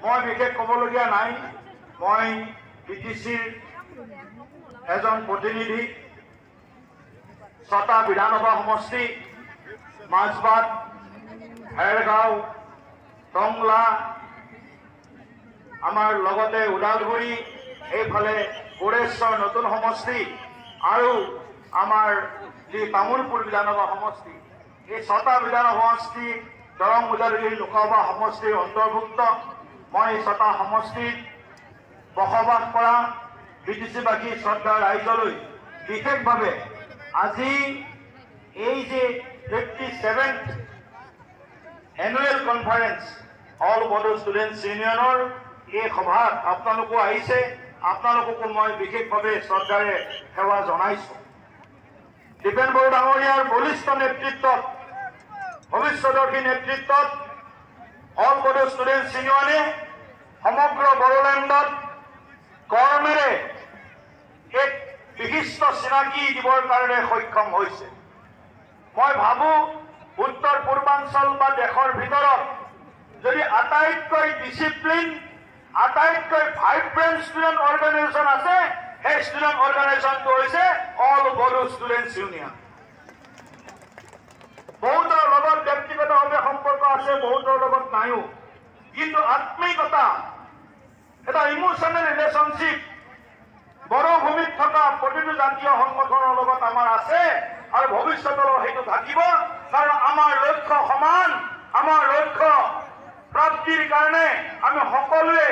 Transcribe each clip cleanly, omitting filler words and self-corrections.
মই বিশেষ ক'বলগীয়া নাই। মই বিটিচিৰ এজন প্ৰতিনিধি। 6টা বিধানসভা সমষ্টি মাজবাট, হেৰগাঁও, টংলা, আমাৰ লগতে ওদালগুৰি, এইফালে কোৰেশ্বৰ নতুন সমষ্টি আৰু আমাৰ যি তামোলপুৰ বিধানসভা সমষ্টি, এই 6টা বিধানসভা সমষ্টি দৰং ওদালগুৰি লোকসভা সমষ্টিৰ অন্তৰ্ভুক্ত। মই এই 6টা সমষ্টিত বসবাস কৰা বিটিচিবাসী শ্ৰদ্ধা ৰাইজলৈ বিশেষভাৱে আজি এই যে 57th annual conference all Bodo students ইউনিয়নৰ এই সভাত আপোনালোকো আহিছে। আপোনালোককো মই বিশেষভাৱে শ্ৰদ্ধাৰে সেৱা জনাইছোঁ। দীপেন বড়ো ডাঙৰীয়াৰ বলিষ্ঠ নেতৃত্বত, ভৱিষ্যদৰ্শী নেতৃত্বত অল বড়ো ষ্টুডেণ্টছ ইউনিয়নে সমগ্ৰ বড়োলেণ্ডত কৰ্মেৰে এক বিশিষ্ট চিনাকি দিবৰ কাৰণে সক্ষম হৈছে। মই ভাবোঁ উত্তৰ পূৰ্বাঞ্চল বা দেশৰ ভিতৰত যদি আটাইতকৈ ডিচিপ্লিন, আটাইতকৈ ভাইব্ৰেণ্ট ষ্টুডেণ্ট অৰ্গেনাইজেশ্যন আছে, সেই ষ্টুডেণ্ট অৰ্গেনাইজেশ্যনটো হৈছে অল বড়ো ষ্টুডেণ্টছ ইউনিয়ন। বহুতৰ লগত ব্যক্তিগতভাৱে সম্পৰ্ক আছে, বহুতৰ লগত নাইও, কিন্তু আত্মিকতা, এটা ইমোচনেল ৰিলেশ্যনশ্বিপ বড়ো ভূমিত থকা প্ৰতিটো জাতীয় সংগঠনৰ লগত আমাৰ আছে আৰু ভৱিষ্যতলৈ সেইটো থাকিব। কাৰণ আমাৰ লক্ষ্য সমান, আমাৰ লক্ষ্য প্ৰাপ্তিৰ কাৰণে আমি সকলোৱে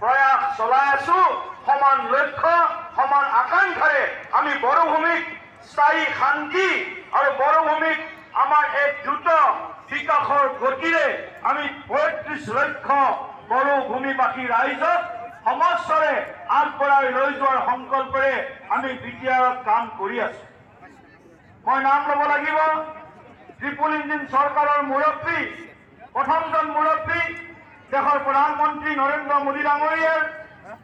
প্ৰয়াস চলাই আছো। সমান লক্ষ্য, সমান আকাংক্ষাৰে আমি বড়ো ভূমিক স্থায়ী শান্তি আৰু বড়ো ভূমিক আমাৰ এক দ্ৰুত বিকাশৰ গতিৰে আমি ৩৫ লক্ষ বড়ো ভূমিবাসী ৰাইজক সমস্বৰে আগবঢ়াই লৈ যোৱাৰ সংকল্পৰে আমি বিটিআৰত কাম কৰি আছো। মই নাম ল'ব লাগিব ট্ৰিপল ইঞ্জিন চৰকাৰৰ মুৰব্বী, প্ৰথমজন মুৰব্বী দেশৰ প্ৰধানমন্ত্ৰী নৰেন্দ্ৰ মোদী ডাঙৰীয়াৰ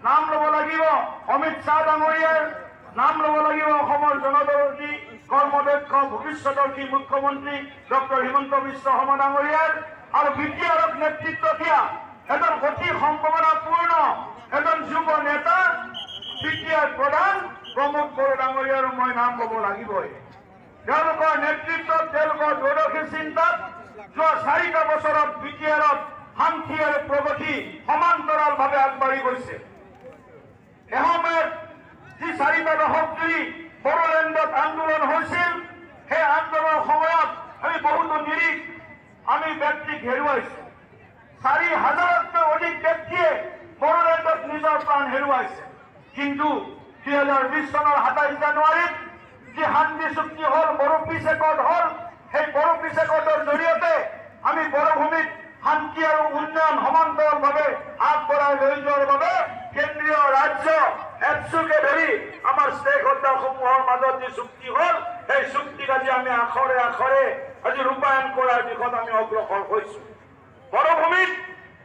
নাম ল'ব লাগিব, অমিত শ্বাহ ডাঙৰীয়াৰ নাম ল'ব লাগিব, অসমৰ জনদৰ্শী কৰ্মদক্ষ ভৱিষ্যদৰ্শী মুখ্যমন্ত্ৰী ডক্টৰ হিমন্ত বিশ্ব শৰ্মা ডাঙৰীয়াৰ আৰু বিটিআৰক নেতৃত্ব দিয়া এজন অতি সম্ভাৱনাপূৰ্ণ এজন যুৱ নেতা বিটিআৰ প্ৰধান প্ৰমোদ বড়ো ডাঙৰীয়াৰ মই নাম ল'ব লাগিবই। তেওঁলোকৰ নেতৃত্বত, তেওঁলোকৰ দূৰদৰ্শী চিন্তাত যোৱা 4টা বছৰত বিটিআৰত শান্তি আৰু প্ৰগতি সমান্তৰালভাৱে আগবাঢ়ি গৈছে। এসময়ত যি 4টা দশক জুৰি বড়োলেণ্ডত আন্দোলন হৈছিল, সেই আন্দোলনৰ সময়ত আমি বহুতো নিৰীহ আমি ব্যক্তিক হেৰুৱাইছো। 4,000তকৈ অধিক ব্যক্তিয়ে বড়োলেণ্ডত নিজৰ প্ৰাণ হেৰুৱাইছে। কিন্তু 2020 চনৰ 27 জানুৱাৰীত যি শান্তি চুক্তি হ'ল, বড়ো পিছ একৰ্ড হ'ল, সেই বড়ো পিছ একৰ্ডৰ জৰিয়তে আমি বড়ো ভূমিত শান্তি আৰু উন্নয়ন সমান্তৰালভাৱে আগবঢ়াই লৈ যোৱাৰ বাবে কেন্দ্ৰীয় ৰাজ্য এপচুকে ধৰি আমাৰ ষ্টেক হোল্ডাৰসমূহৰ মাজত যি চুক্তি হ'ল, সেই চুক্তিক আজি আমি আখৰে আখৰে আজি ৰূপায়ণ কৰাৰ দিশত আমি অগ্ৰসৰ হৈছো। বড়ো ভূমিত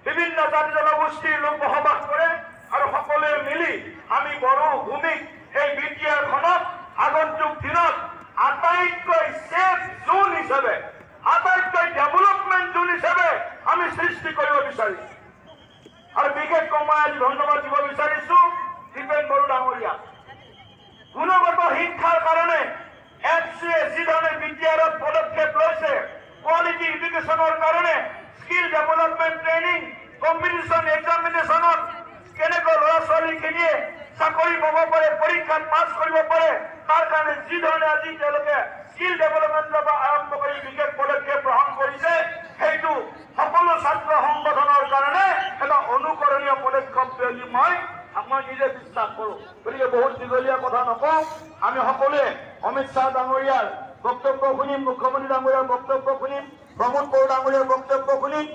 বিভিন্ন জাতি জনগোষ্ঠীৰ লোক বসবাস কৰে আৰু সকলোৱে মিলি আমি বড়ো ভূমিক এই বিটিআৰখনক আগন্তুক দিনত আটাইতকৈ ছেফ জোন হিচাপে, আটাইতকৈ ডেভেলপমেণ্ট জোন হিচাপে আমি সৃষ্টি কৰিব বিচাৰিছো। আৰু বিশেষকৈ মই আজি ধন্যবাদ দিব বিচাৰিছো দীপেন বড়ো ডাঙৰীয়া। গুণগত শিক্ষাৰ কাৰণে এপচিয়ে যিধৰণে বিটিআৰত পদক্ষেপ লৈছে, কোৱালিটি এডুকেশ্যনৰ কাৰণে স্কিল ডেভেলপমেণ্ট ট্ৰেইনিং, কম্পিটিশ্যন এক্সামিনেশ্যনত কেনেকৈ ল'ৰা ছোৱালীখিনিয়ে চাকৰি পাব পাৰে, পৰীক্ষাত পাছ কৰিব পাৰে, তাৰ কাৰণে যিধৰণে আজি তেওঁলোকে স্কিল ডেভেলপমেণ্টৰ পৰা আৰম্ভ কৰি বিশেষ পদক্ষেপ গ্ৰহণ কৰিছে, সেইটো সকলো ছাত্ৰ সংগঠনৰ কাৰণে এটা অনুকৰণীয় পদক্ষেপ বুলি মই নিজে বিশ্বাস কৰোঁ। গতিকে বহুত দীঘলীয়া কথা নকওঁ, আমি সকলোৱে অমিত শ্বাহ ডাঙৰীয়াৰ বক্তব্য শুনিম, মুখ্যমন্ত্ৰী ডাঙৰীয়াৰ বক্তব্য শুনিম, প্ৰমোদ বড়ো ডাঙৰীয়াৰ বক্তব্য শুনিম।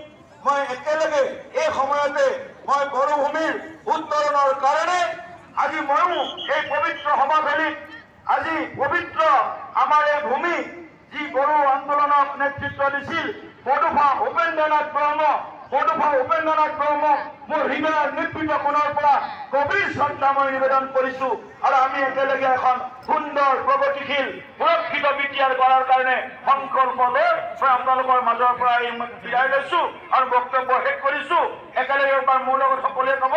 মই একেলগে এই সময়তে মই বড়ো ভূমিৰ উত্তৰণৰ কাৰণে আজি ময়ো এই পবিত্ৰ সভাখনিত, আজি পবিত্ৰ আমাৰ এই ভূমি যি বড়ো আন্দোলনক নেতৃত্ব দিছিল বডোফা উপেন্দ্ৰনাথ ব্ৰহ্ম, বডোফা উপেন্দ্ৰনাথ ব্ৰহ্ম মোৰ হৃদয়ৰ নিপীড়িত কোণৰ পৰা গভীৰ শ্ৰদ্ধা মই নিবেদন কৰিছো আৰু আমি একেলগে এখন সুন্দৰ প্ৰগতিশীল সুৰক্ষিত বিটিআৰ কৰাৰ কাৰণে সংকল্প লৈ মই আপোনালোকৰ মাজৰ পৰা বিদায় লৈছো আৰু বক্তব্য শেষ কৰিছো। একেলগে এবাৰ মোৰ লগত সকলোৱে ক'ব